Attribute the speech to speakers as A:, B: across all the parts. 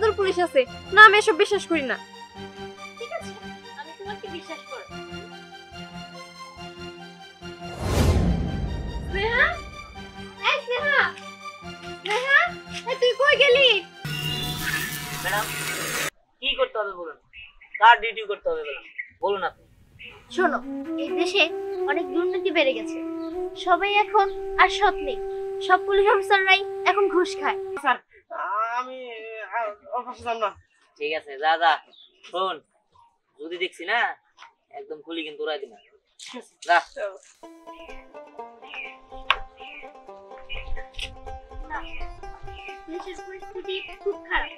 A: জাদুর পুলিশ আছে। না, আমি এসব বিশ্বাস করি না।
B: ঠিক আছে, আমি তোমাকে বিশ্বাস করব।
A: স্নেহা, এই স্নেহা, স্নেহা, এই তুই কই গেলি?
C: ম্যাডাম, কি করতে হবে বলুন? কার ডিউটি করতে হবে বলুন আপনি।
B: শোনো, এই দেশে অনেক দুর্নীতি বেড়ে গেছে। সবাই এখন আর সৎ নেই। সব পুলিশ অফিসাররাই এখন ঘুষ খায়।
D: স্যার, আমি অফিসে যাব না।
C: ঠিক আছে, যা যা। শোন, যদি দেখছি না একদম খুলি কিন্তু উড়াই দিনা। যা।
B: দেশের পরিস্থিতি খুব খারাপ।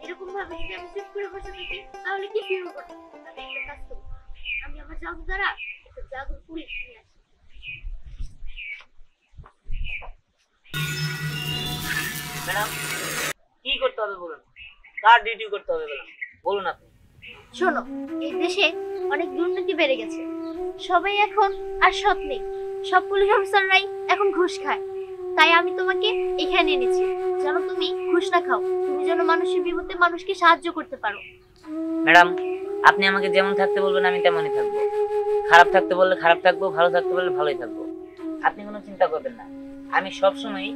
B: এরকম ভাবে যদি আমি চুপ করে বসে থাকি তাহলে কি শুরু করব? আমি একটা কাজ করব, আমি আমার জাদু দ্বারা একটা জাদুর পুলিশ নিয়ে আসি।
C: ম্যাডাম, কি করতে হবে বলুন? কার ডিউটি করতে হবে বলুন আপনি।
B: শোনো, এই দেশে অনেক দুর্নীতি বেড়ে গেছে। সবাই এখন আর সৎ নেই। সব পুলিশ অফিসাররাই এখন ঘুষ খায়। তাই আমি তোমাকে এখানে এনেছি, যেন তুমি ঘুষ না খাও। তুমি যেন মানুষের বিপদে মানুষকে সাহায্য করতে পারো।
C: ম্যাডাম, আপনি আমাকে যেমন থাকতে বলবেন আমি তেমনই থাকবো। খারাপ থাকতে বললে খারাপ থাকবো, ভালো থাকতে বললে ভালোই থাকবো। আপনি কোনো চিন্তা করবেন না। আমি সবসময়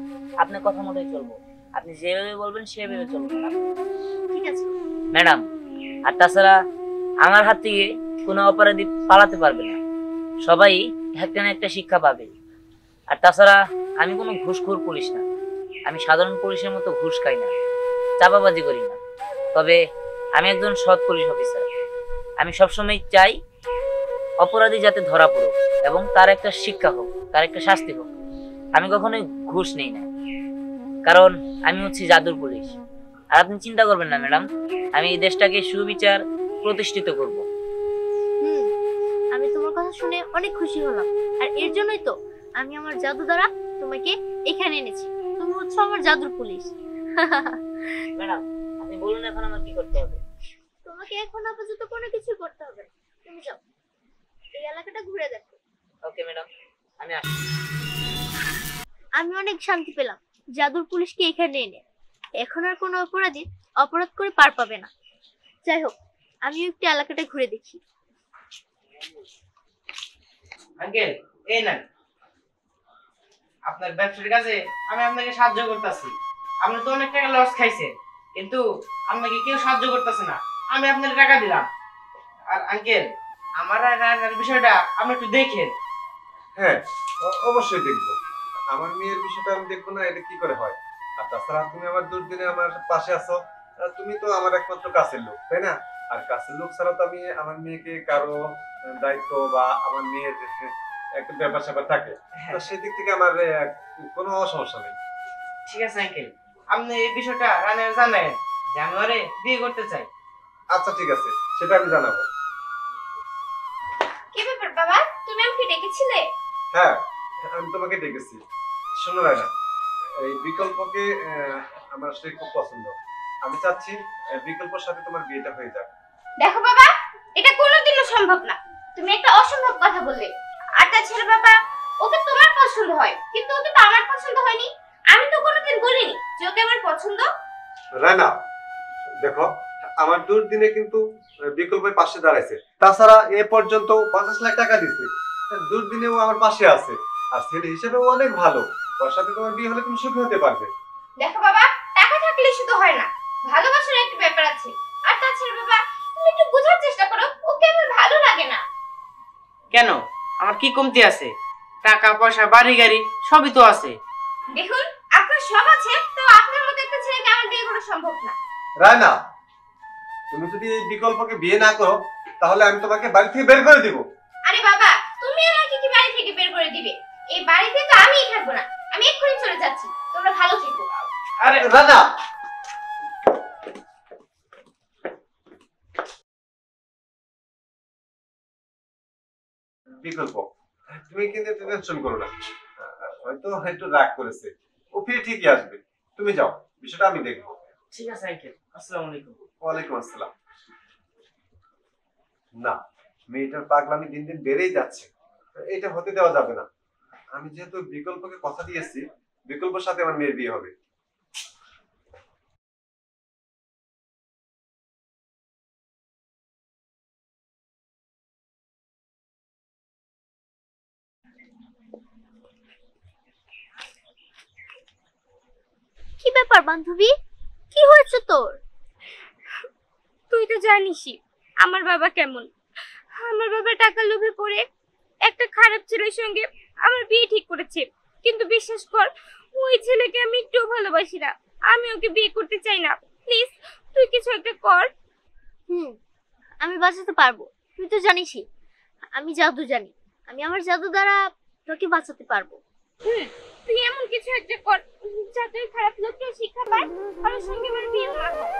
C: আপনার কথা মতোই চলবো। আপনি যেভাবে বলবেন সেভাবে চলবো।
B: ঠিক আছে
C: ম্যাডাম, আর তাছাড়া আমার হাত থেকে কোনো অপরাধী পালাতে পারবে না। সবাই একটা না একটা শিক্ষা পাবে। আর তাছাড়া আমি কোনো ঘুষখোর পুলিশ না। আমি সাধারণ পুলিশের মতো ঘুষ খাই না, চাপাবাজি করি না। তবে আমি একজন সৎ পুলিশ অফিসার। আমি সবসময় চাই অপরাধী যাতে ধরা পড়ুক এবং তার একটা শিক্ষা হোক, তার একটা শাস্তি হোক। আমি কখনোই ঘুষ নেই না, কারণ আমি হচ্ছি জাদুর পুলিশ। আর আপনি চিন্তা করবেন না ম্যাডাম, আমি এই দেশটাকে সুবিচার প্রতিষ্ঠিত করব।
B: আমি তোমার কথা শুনে অনেক খুশি হলাম। আর এর জন্যই তো আমি আমার জাদু দ্বারা তোমাকে এখানে এনেছি। তুমি হচ্ছে আমার জাদুর পুলিশ।
C: ম্যাডাম, আপনি বলুন এখন আমার কি করতে হবে?
B: তোমাকে এখন আপাতত কোনো কিছু করতে হবে না। তুমি যাও, এই এলাকাটা ঘুরে দেখো।
C: ওকে ম্যাডাম, আমি আসছি।
B: আমি অনেক শান্তি পেলাম জাদুর পুলিশকে এখানে এনে। এখন আর কোনো অপরাধী অপরাধ করে পার পাবে না। যাই হোক, আমিও একটু এলাকাটা ঘুরে দেখি।
D: আঙ্কেল, এই নেন আপনার ব্যবসার কাজে আমি আপনাকে সাহায্য করতেছি। আপনি তো অনেক টাকা লস খাইছেন, কিন্তু আপনাকে কেউ সাহায্য করতেছে না। আমি আপনার টাকা দিলাম। আর আঙ্কেল, আমার রান্নার বিষয়টা আপনি একটু দেখেন।
E: হ্যাঁ, অবশ্যই দেখবো। আমার মেয়ের বিষয়টা আমি দেখবো না, এটা কি করে হয়? আর তাছাড়া তুমি আমার দুর্দিনে আমার পাশে আছো। তুমি তো আমার একমাত্র কাছের লোক, তাই না? আর কাছের লোক ছাড়া তো আমি আমার মেয়েকে কারো দায়িত্ব বা আমার মেয়ের একটা ব্যাপার স্যাপার থাকে, তো সেদিক থেকে আমার কোনো সমস্যা নেই।
D: ঠিক আছে আঙ্কেল, আপনি এই বিষয়টা রানের জানেন যে আমি ওরে বিয়ে করতে চাই।
E: আচ্ছা ঠিক আছে, সেটা আমি জানাবো।
B: কি ব্যাপার বাবা, তুমি আমাকে ডেকেছিলে?
E: হ্যাঁ, আমি তোমাকে ডেকেছি। শোনো রায়না, এই বিকল্পকে আমার আসলে খুব পছন্দ। আমি চাচ্ছি বিকল্পর সাথে তোমার বিয়েটা হয়ে যাক।
B: দেখো বাবা, এটা কোনোদিনও সম্ভব না। তুমি একটা অসম্ভব কথা বললে। আর তাছাড়া বাবা, ওকে তোমার পছন্দ হয়, কিন্তু ওকে তো আমার পছন্দ হয়নি। আমি তো কোনোদিন বলিনি যে ওকে আমার পছন্দ।
E: রায়না, দেখো, আমার দুর্দিনে কিন্তু বিকল্পের পাশে দাঁড়াইছে। তাছাড়া এ পর্যন্ত 50 লাখ টাকা দিছে। দুর্দিনেও আমার পাশে আছে। আর ছেলে হিসেবে অনেক ভালো। ওর সাথে তোমার বিয়ে হলে তুমি সুখী হতে পারবে।
B: দেখো বাবা, টাকা থাকলে শুধু হয় না, ভালোবাসার একটা ব্যাপার আছে। আর তাছাড়া বাবা, তুমি একটু বোঝার চেষ্টা করো, ওকে আমার ভালো লাগে না।
D: কেন, আমার কি কমতি আছে? টাকা পয়সা, বাড়ি গাড়ি সবই তো আছে।
B: দেখুন, আপনার সব আছে, তো আপনার মতো একটা ছেলেকে আমার বিয়ে করা সম্ভব না।
E: রায়না, তুমি যদি এই বিকল্পকে বিয়ে না করো, তাহলে আমি তোমাকে বাড়ি থেকে বের করে দিব।
B: আরে বাবা, তুমি আমাকে কি বাড়ি থেকে বের করে দিবে? এই বাড়িতে তো আমিই থাকবো না। আমি এক্ষুনি চলে যাচ্ছি, তোমরা ভালো থেকো।
D: আরে
E: রায়না, বিকল্প, তুমি কিন্তু টেনশন করো না। হয়তো একটু রাগ করেছে, ও ফিরে ঠিকই আসবে। তুমি যাও, বিষয়টা আমি দেখবো।
D: ঠিক আছে আঙ্কেল, আসসালামু আলাইকুম।
E: ওয়ালাইকুম আসসালাম। না, মেয়েটার পাগলামি দিন দিন বেড়েই যাচ্ছে। এটা হতে দেওয়া যাবে না। আমি যেহেতু বিকল্পকে কথা দিয়েছি, বিকল্পের সাথে আমার মেয়ের বিয়ে হবে।
B: কি ব্যাপার বান্ধবী, কি হয়েছে তোর?
A: তুই তো জানিসই আমার বাবা কেমন। আমার বাবা টাকার লোভে পড়ে একটা খারাপ ছেলের সঙ্গে আমার বিয়ে ঠিক করেছে, কিন্তু বিশ্বাস কর ওই ছেলেকে আমি একটু ভালোবাসি না। আমি ওকে বিয়ে করতে চাই না। প্লিজ তুই কিছু একটা কর।
B: আমি বাঁচাতে পারবো, তুই তো জানিসই আমি জাদু জানি। আমি আমার জাদু দ্বারা তোকে বাঁচাতে পারবো।
A: তুই এমন কিছু একটা কর যাতে ওই খারাপ লোকটা শিক্ষা পায় আর ওর সঙ্গে আমার বিয়ে না হয়।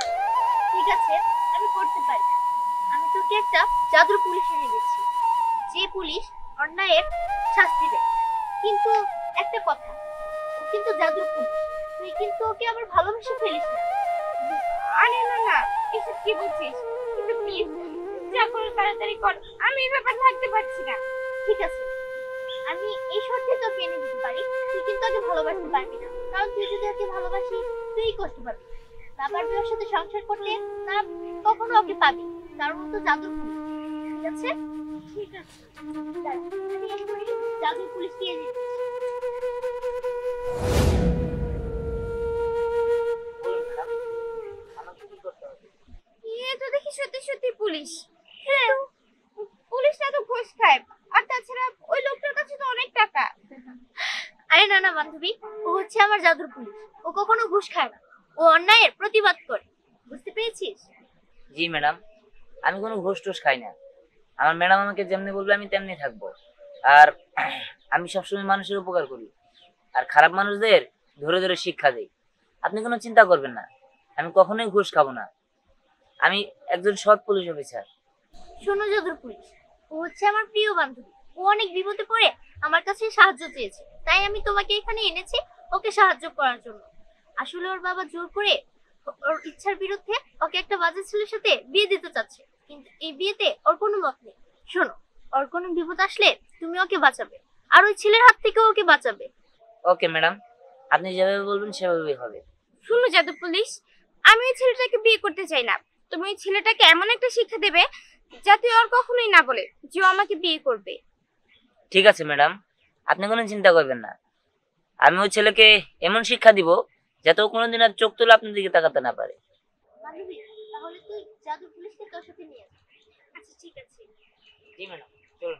B: ঠিক আছে, আমি করতে পারি। আমি তোকে একটা জাদুর পুলিশ এনে দিচ্ছি, যে পুলিশ অন্যায়ের শাস্তি দেয়। কিন্তু একটা কথা, ও কিন্তু জাদুর পুলিশ, তুই কিন্তু ওকে আবার ভালোবেসে ফেলিস না।
A: আরে না না, এসব কি বলছিস? কিন্তু প্লিজ যা করো তাড়াতাড়ি কর, আমি এই ব্যাপারে থাকতে পারছি না।
B: ঠিক আছে, আমি এই শর্তে তোকে এনে দিতে পারি, তুই কিন্তু ওকে ভালোবাসতে পারবি না, কারণ তুই যদি ওকে ভালোবাসিস তুই কষ্ট পাবি। বাবার বিয়ের সাথে সংসার করলে না কখনো ওকে পাবি, কারণ ও তো জাদুর পুলিশ। ঠিক আছে?
A: ঠিক আছে।
B: দাঁড়া, আমি এক্ষুনি জাদুর পুলিশকে এনে দিচ্ছি।
C: বলুন ম্যাডাম, আমাকে কি করতে হবে?
A: এ তো দেখি সত্যি সত্যি পুলিশ। হ্যাঁ, পুলিশটা তো ঘুষ খায়, আর তাছাড়া ওই লোকটার কাছে তো অনেক টাকা।
B: আরে না না বান্ধবী, ও হচ্ছে আমার জাদুর পুলিশ। ও কখনো ঘুষ খায় না, ও অন্যায়ের প্রতিবাদ করে। বুঝতে পেরেছিস?
C: জি ম্যাডাম, আমি কোনো ঘুষ টুস খাই না। আমার ম্যাডাম আমাকে যেমনি বলবে আমি তেমনি থাকবো। আর আমি সবসময় মানুষের উপকার করি, আর খারাপ মানুষদের ধরে ধরে শিক্ষা দেই। আপনি কোনো চিন্তা করবেন না, আমি কখনোই ঘুষ খাবো না। আমি একজন সৎ পুলিশ অফিসার।
B: শোনো জাদুর পুলিশ, ও হচ্ছে আমার প্রিয় বান্ধবী। ও অনেক বিপদে পড়ে আমার কাছে সাহায্য চেয়েছে, তাই আমি তোমাকে এখানে এনেছি ওকে সাহায্য করার জন্য। আসলে ওর বাবা জোর করে ওর ইচ্ছার বিরুদ্ধে ওকে একটা বাজে ছেলের সাথে বিয়ে দিতে চাচ্ছে, কিন্তু এই বিয়েতে ওর কোনো মত নেই। শোনো, ওর কোনো বিপদ আসলে তুমি ওকে বাঁচাবে, আর ওই ছেলের হাত থেকে ওকে বাঁচাবে।
C: ওকে ম্যাডাম, আপনি যেভাবে বলবেন সেভাবেই হবে।
A: শুনো জাদু পুলিশ, আমি ওই ছেলেটাকে বিয়ে করতে চাই না। তুমি ওই ছেলেটাকে এমন একটা শিক্ষা দেবে যাতে ওর কখনোই না বলে যে ও আমাকে বিয়ে করবে।
C: ঠিক আছে ম্যাডাম, আপনি কোনো চিন্তা করবেন না। আমি ওই ছেলেকে এমন শিক্ষা দিব যাতে ও কোনোদিন আর চোখ তুলে আপনার দিকে তাকাতে না পারে।
B: বান্ধবী, তাহলে তুই জাদুর পুলিশকে তোর সাথে নিয়ে আয়।
A: আচ্ছা ঠিক আছে।
C: জি ম্যাডাম, চলুন।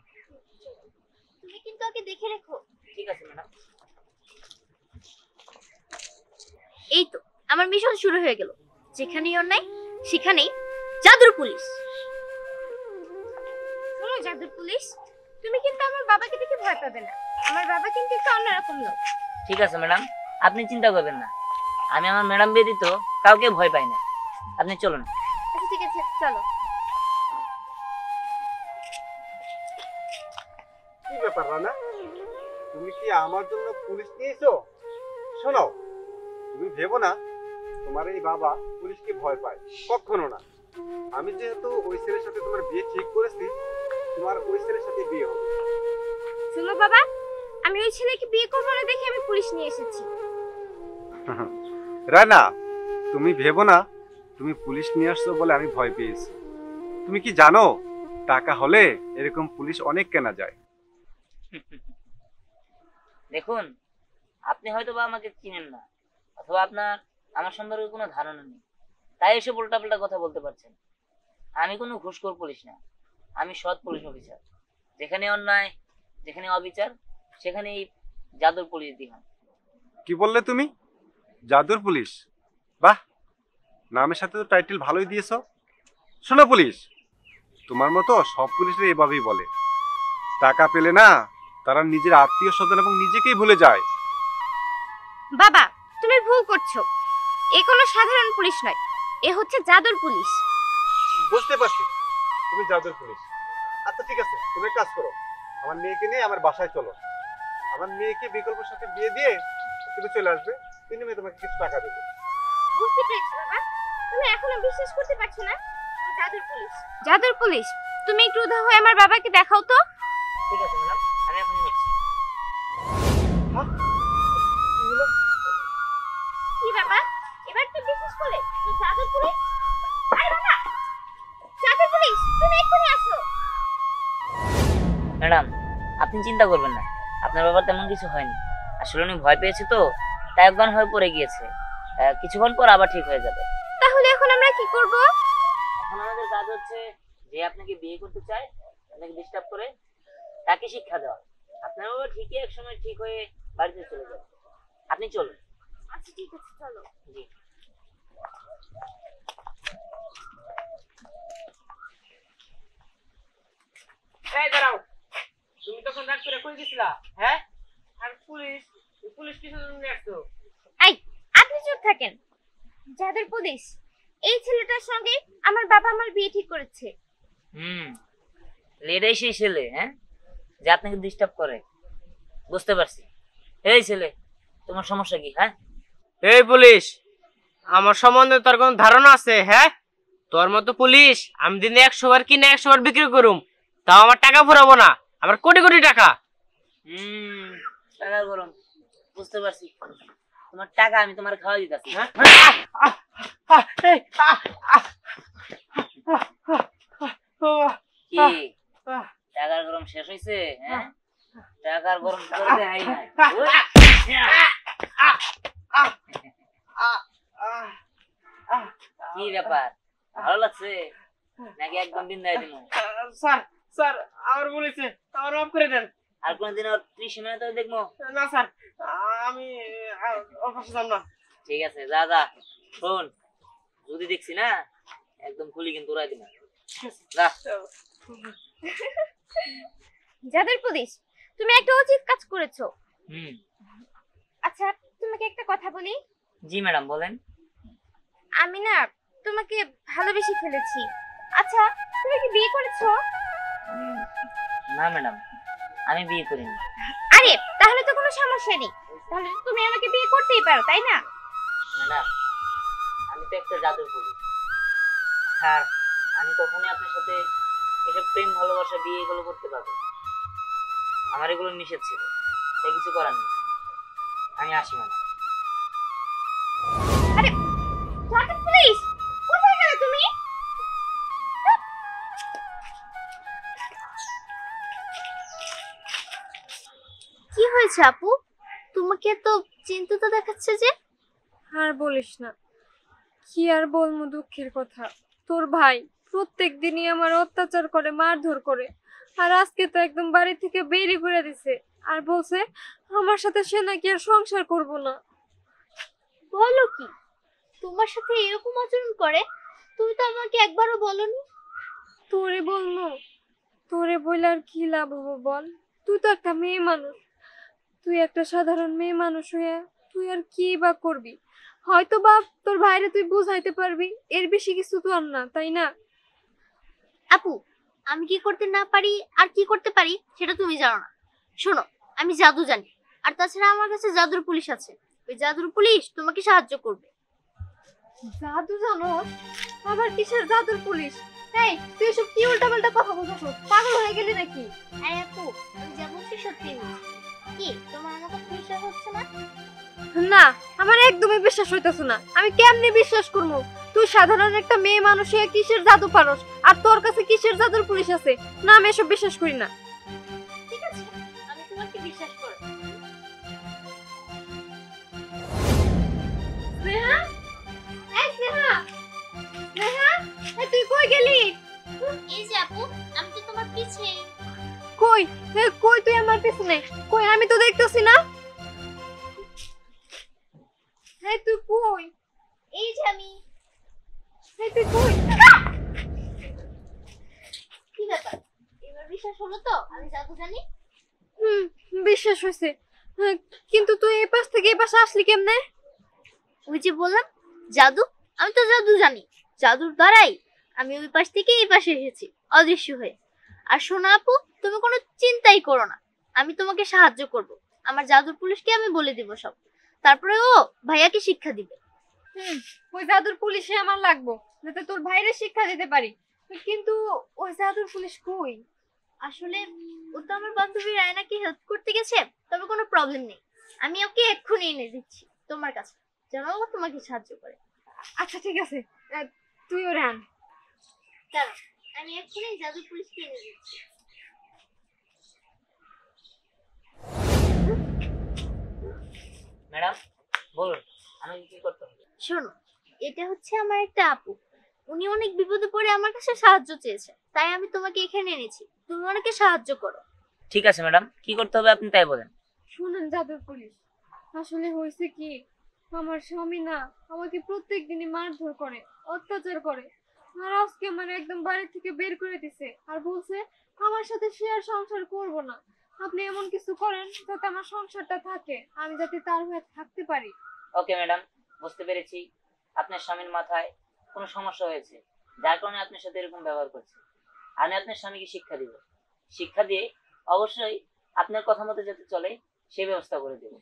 B: তুমি কিন্তু ওকে দেখে রেখো।
C: ঠিক আছে ম্যাডাম।
B: এই তো আমার মিশন শুরু হয়ে গেল। যেখানেই অন্যায় সেখানেই জাদুর পুলিশ।
A: শোনো জাদু পুলিশ, তুমি কিন্তু আমার বাবাকে দেখে ভয় পাবে না। আমার বাবা কিন্তু একটু অন্যরকম লোক।
C: ঠিক আছে ম্যাডাম, আপনি চিন্তা করবেন না। আমি আমার ম্যাডাম ব্যতীত কাউকে ভয় পাই না। আপনি চলুন।
B: আচ্ছা ঠিক আছে, চলো।
E: কি ব্যাপার রানা, তুমি কি আমার জন্য পুলিশ নিয়েছো? শোনো, তুমি ভেবো না তোমার এই বাবা পুলিশকে ভয় পায়, কখনো না। আমি যেহেতু ওই ছেলের সাথে তোমার বিয়ে ঠিক করেছি, তোমার ওই ছেলের সাথে বিয়ে হবে।
A: শোনো বাবা, আমি ওই ছেলেকে বিয়ে করবো না দেখে আমি পুলিশ নিয়ে এসেছি।
E: রানা, তুমি ভেবো না তুমি পুলিশ নিয়ে আসছো বলে আমি ভয় পেয়েছি। তুমি কি জানো টাকা হলে এরকম পুলিশ অনেক কেনা যায়।
C: দেখুন, আপনি হয়তো বা আমাকে চিনেন না, অথবা আপনার আমার সম্পর্কে কোনো ধারণা নেই, তাই এসব উল্টাপাল্টা কথা বলতে পারছেন। আমি কোনো ঘুষখোর পুলিশ না, আমি সৎ পুলিশ অফিসার। যেখানে অন্যায়, যেখানে অবিচার, সেখানেই জাদুর পুলিশ দিলাম।
E: কি বললে তুমি? জাদুর পুলিশ? বাহ, নামের সাথে তো টাইটেল ভালোই দিয়েছো। শোনো পুলিশ, তোমার মতো সব পুলিশরা এভাবেই বলে। টাকা পেলে না তারা নিজের আত্মীয় স্বজন এবং নিজেকেই ভুলে যায়।
A: বাবা তুমি ভুল করছো, এ কোনো সাধারণ পুলিশ নয়, এ হচ্ছে জাদুর পুলিশ।
E: বুঝতে পারছি তুমি জাদুর পুলিশ। আচ্ছা ঠিক আছে, তুমি এক কাজ করো, আমার মেয়েকে নিয়ে আমার বাসায় চলো। আমার মেয়েকে বিকল্পের সাথে বিয়ে দিয়ে তুমি চলে আসবে, বিনিময়ে তোমাকে কিছু টাকা দেবো।
A: বুঝতে পেরেছি বাবা, তুমি এখনো বিশ্বাস করতে পারছো না ও জাদুর পুলিশ। জাদুর পুলিশ, তুমি একটু উধাও হয়ে আমার বাবাকে দেখাও তো।
C: ঠিক আছে ম্যাডাম, আমি এখন নিচ্ছি।
A: কি বাবা, এবার তো বিশ্বাস করলে তো জাদুর পুলিশ? আরে বাবা, জাদুর পুলিশ, তুমি এক্ষুনি আসো।
C: ম্যাডাম, আপনি চিন্তা করবেন না, আপনার ব্যাপার তেমন কিছু হয়নি। আসলে উনি ভয় পেয়েছে তো, তাই একবার হয়ে পড়ে গিয়েছে। কিছুক্ষণ পর আবার ঠিক হয়ে যাবে।
A: তাহলে এখন আমরা কি করব?
C: এখন আমাদের কাজ হচ্ছে যে আপনাকে বিয়ে করতে চায়, আপনাকে ডিস্টার্ব করে, তাকে শিক্ষা দেওয়া। আপনার বাবা ঠিকই এক সময় ঠিক হয়ে বাড়িতে চলে যাবে। আপনি চলুন।
A: আচ্ছা ঠিক আছে, চলো।
C: জি।
D: এই দাঁড়াও, তুমি তখন রাগ করে কই গেছিলা? হ্যাঁ, আর পুলিশ পুলিশ কিছু নিয়ে আসতো।
A: এই, আপনি চুপ থাকেন। যাদের পুলিশ, এই ছেলেটার সঙ্গে আমার বাবা আমার বিয়ে ঠিক করেছে।
C: এটাই সেই ছেলে, হ্যাঁ, যে আপনাকে ডিস্টার্ব করে। বুঝতে পারছি। এই ছেলে, তোমার সমস্যা কি? হ্যাঁ,
D: এই পুলিশ, আমার সম্বন্ধে তোর কোন ধারণা আছে? হ্যাঁ, তোর মতো পুলিশ আমি দিনে 100 বার কিনে 100 বার বিক্রি করুম, তাও আমার টাকা ফুরাবো না। আমার কোটি কোটি টাকা।
C: টাকা গরম। বুঝতে পারছি। তোমার টাকা আমি তোমার খাওয়া দিতেছি। হ্যাঁ, কি টাকার গরম শেষ হয়েছে? হ্যাঁ, টাকার গরম করতে আই না। কি ব্যাপার, ভালো লাগছে নাকি একদম দিন দেয় দিন?
D: স্যার স্যার আমার বলেছে, আমার মাফ করে দেন।
C: আর কোনদিন ওর ত্রিসীমানা তো দেখবো
D: না স্যার, আমি অফিসে যাব না।
C: ঠিক আছে, যা যা। শোন, যদি দেখছি না একদম খুলি কিন্তু উড়াই দিন। যা।
A: যাদের পুলিশ, তুমি একটা উচিত কাজ করেছো। আচ্ছা, তোমাকে একটা কথা বলি।
C: জি ম্যাডাম, বলেন।
A: আমি না তোমাকে ভালোবেসে ফেলেছি। আচ্ছা, তুমি কি বিয়ে করেছো?
C: না ম্যাডাম, আমি বিয়ে করিনি।
A: আরে, তাহলে তো কোনো সমস্যা নেই। তাহলে তো তুমি আমাকে বিয়ে করতেই পারো, তাই না?
C: ম্যাডাম, আমি তো একটা জাদুর পুলিশ। আর আমি কখনোই আপনার সাথে এসব প্রেম ভালোবাসা বিয়ে এগুলো করতে পারবো না। আমার এগুলো নিষেধ ছিল, তাই কিছু করার নেই। আমি আসি ম্যাডাম।
A: আরে, যাদের পুলিশ, কোথায় গেলে তুমি?
B: কি হয়েছে আপু? তোমাকে তো চিন্তিত দেখাচ্ছে যে।
A: আর বলিস না, কি আর বলবো দুঃখের কথা। তোর ভাই প্রত্যেক দিনই আমার অত্যাচার করে, মারধর করে। আর আজকে তো একদম বাড়ি থেকে বেরিয়ে করে দিছে। আর বলছে আমার সাথে সে নাকি আর সংসার করব না।
B: বলো কি, তোমার সাথে এরকম আচরণ করে? তুমি তো আমাকে একবারও বলনি।
A: তোরে বলবো? তোরে বলে আর কি লাভ হবো বল? তুই তো একটা মেয়ে মানুষ। তুই একটা সাধারণ মেয়ে মানুষ হয়ে তুই আর কি বা করবি? হয়তো বা তোর ভাইরে তুই বুঝাইতে পারবি, এর বেশি কিছু তো আর না, তাই না?
B: আপু, আমি কি করতে না পারি আর কি করতে পারি সেটা তুমি জানো না। শোনো, আমি জাদু জানি, আর তাছাড়া আমার কাছে জাদুর পুলিশ আছে। ওই জাদুর পুলিশ তোমাকে সাহায্য করবে।
A: জাদু জানো? আবার কিসের জাদুর পুলিশ? এই, তুই সব কি উল্টাপাল্টা কথা বলছিস? পাগল হয়ে গেলি নাকি?
B: আরে আপু, আমি যা বলছি সত্যি বলছি। কি তোমার আমার কথা বিশ্বাস হচ্ছে না?
A: না, আমার একদমই বিশ্বাস হইতেছে না। আমি কেমনে বিশ্বাস করবো? তুই সাধারণ একটা মেয়ে মানুষ হয়ে কিসের জাদু পারস, আর তোর কাছে কিসের জাদুর পুলিশ আছে? না, আমি এসব বিশ্বাস করি না।
B: ঠিক আছে, আমি তোমাকে বিশ্বাস করব।
A: স্নেহা, এই স্নেহা, স্নেহা, এই তুই কই গেলি?
B: এই যে আপু, আমি তো তোমার পিছে।
A: কই? কই তুই আমার পিছনে? কই, আমি তো দেখতেছি না। এই তুই কই?
B: এই যে আমি।
A: এই তুই কই?
B: কি ব্যাপার, এবার বিশ্বাস হলো তো আমি জাদু জানি?
A: বিশ্বাস হয়েছে। কিন্তু তুই এই পাশ থেকে এই পাশে আসলি কেমনে?
B: ওই যে বললাম, জাদু। আমি তো জাদু জানি, জাদুর দ্বারাই আমি ওই পাশ থেকে এই পাশে এসেছি অদৃশ্য হয়ে। আর শোনো আপু, তুমি কোনো চিন্তাই করো না, আমি তোমাকে সাহায্য করব। আমার জাদুর পুলিশকে আমি বলে দিব সব, তারপরে ও ভাইয়াকে শিক্ষা দিবে।
A: ওই জাদুর পুলিশে আমার লাগবো, যাতে তোর ভাইরে শিক্ষা দিতে পারি। কিন্তু ওই জাদুর পুলিশ কই?
B: আসলে ও তো আমার বান্ধবী রায়নাকে হেল্প করতে গেছে, তবে কোনো প্রবলেম নেই। আমি ওকে এক্ষুনি এনে দিচ্ছি তোমার কাছে, যেন ও তোমাকে সাহায্য করে।
A: আচ্ছা ঠিক আছে, তুই ওরে আন।
B: দাঁড়াও, আমি এক্ষুনি জাদুর পুলিশকে এনে দিচ্ছি।
C: ম্যাডাম, বলুন, আমি কি করতে হবে?
B: শোনো, এটা হচ্ছে আমার একটা আপু। উনি অনেক বিপদে পড়ে আমার কাছে সাহায্য চেয়েছে, তাই আমি তোমাকে এখানে এনেছি। তুমি ওনাকে সাহায্য করো।
C: ঠিক আছে ম্যাডাম, কি করতে হবে আপনি তাই বলেন।
A: শুনুন জাদুর পুলিশ, আসলে হয়েছে কি, আমার স্বামী না আমাকে প্রত্যেক দিনই মারধর করে, অত্যাচার করে। আর আজকে আমার একদম বাড়ি থেকে বের করে দিছে আর বলছে আমার সাথে সে আর সংসার করব না। আপনি এমন কিছু করেন যাতে আমার সংসারটা থাকে, আমি যাতে তার হয়ে থাকতে পারি।
C: ওকে ম্যাডাম, বুঝতে পেরেছি আপনার স্বামীর মাথায় কোনো সমস্যা হয়েছে, যার কারণে আপনার সাথে এরকম ব্যবহার করছে। আমি আপনার স্বামীকে শিক্ষা দিব, শিক্ষা দিয়ে অবশ্যই আপনার কথা মতো যাতে চলে সেই ব্যবস্থা করে দেব।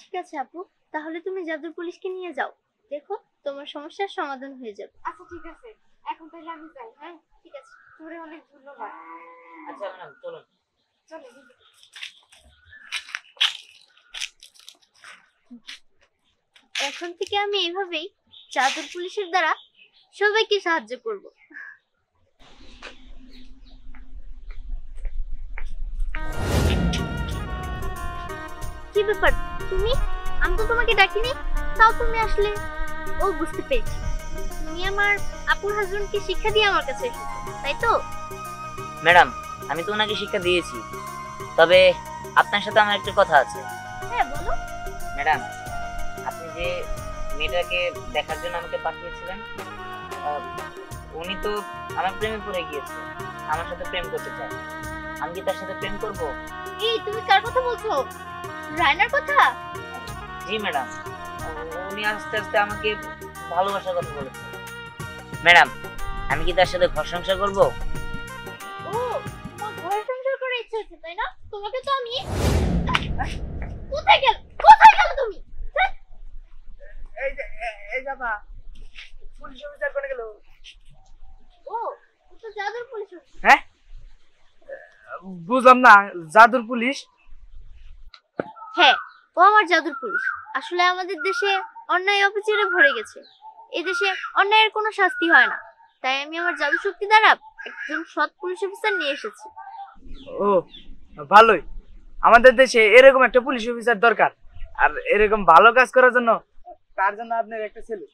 B: ঠিক আছে আপু, তাহলে তুমি জাদুর পুলিশকে নিয়ে যাও, দেখো তোমার সমস্যার সমাধান হয়ে যাবে।
A: আচ্ছা ঠিক আছে, এখন তাহলে আমি যাই। হ্যাঁ
B: ঠিক আছে।
A: তোরে অনেক ধন্যবাদ।
C: আচ্ছা ম্যাডাম চলুন।
A: চলো।
B: এখন থেকে আমি এইভাবেই জাদুর পুলিশের দ্বারা সবাইকে সাহায্য করব। কি ব্যাপার তুমি? আমি তো তোমাকে ডাকিনি, তাও তুমি আসলে। ও, বুঝতে পেরেছি, তুমি আমার আপুর হাজবেন্ডকে শিক্ষা দিয়ে আমার কাছে এসেছো, তাই তো?
C: ম্যাডাম, আমি তো ওনাকে শিক্ষা দিয়েছি, তবে আপনার সাথে আমার একটা কথা আছে।
B: হ্যাঁ বলো।
C: ম্যাডাম, আপনি যে মেয়েটাকে দেখার জন্য আমাকে পাঠিয়েছিলেন, উনি তো আমার প্রেমে পড়ে গিয়েছে, আমার সাথে প্রেম করতে চায়। আমি কি তার সাথে প্রেম করব?
B: এই তুমি কার কথা বলছো? রায়নার কথা?
C: জি ম্যাডাম, উনি আস্তে আস্তে আমাকে ভালোবাসার কথা বলেছে। ম্যাডাম, আমি কি তার সাথে ঘর সংসার করব?
B: ও, তোমার ঘরে সংসার করে ইচ্ছে হচ্ছে তাই না? তোমাকে তো আমি। কোথায় গেল? কোথায় গেল তুমি?
D: এই যাবা পুলিশ অফিসার কোনে গেল?
B: ও, ও তো জাদুর পুলিশ।
D: হ্যাঁ, বুঝলাম না, জাদুর পুলিশ?
B: হ্যাঁ, ও আমার জাদুর পুলিশ। আসলে আমাদের দেশে অন্যায় অবিচারে ভরে গেছে। এই দেশে অন্যায়ের কোনো শাস্তি হয় না, তাই আমি আমার জাদু শক্তি দ্বারা একজন সৎ পুলিশ অফিসার নিয়ে এসেছি।
D: ও ভালোই, আমাদের দেশে এরকম একটা পুলিশ অফিসার দরকার, আর এরকম ভালো কাজ করার জন্য তার জন্য আপনার একটা ছেলে।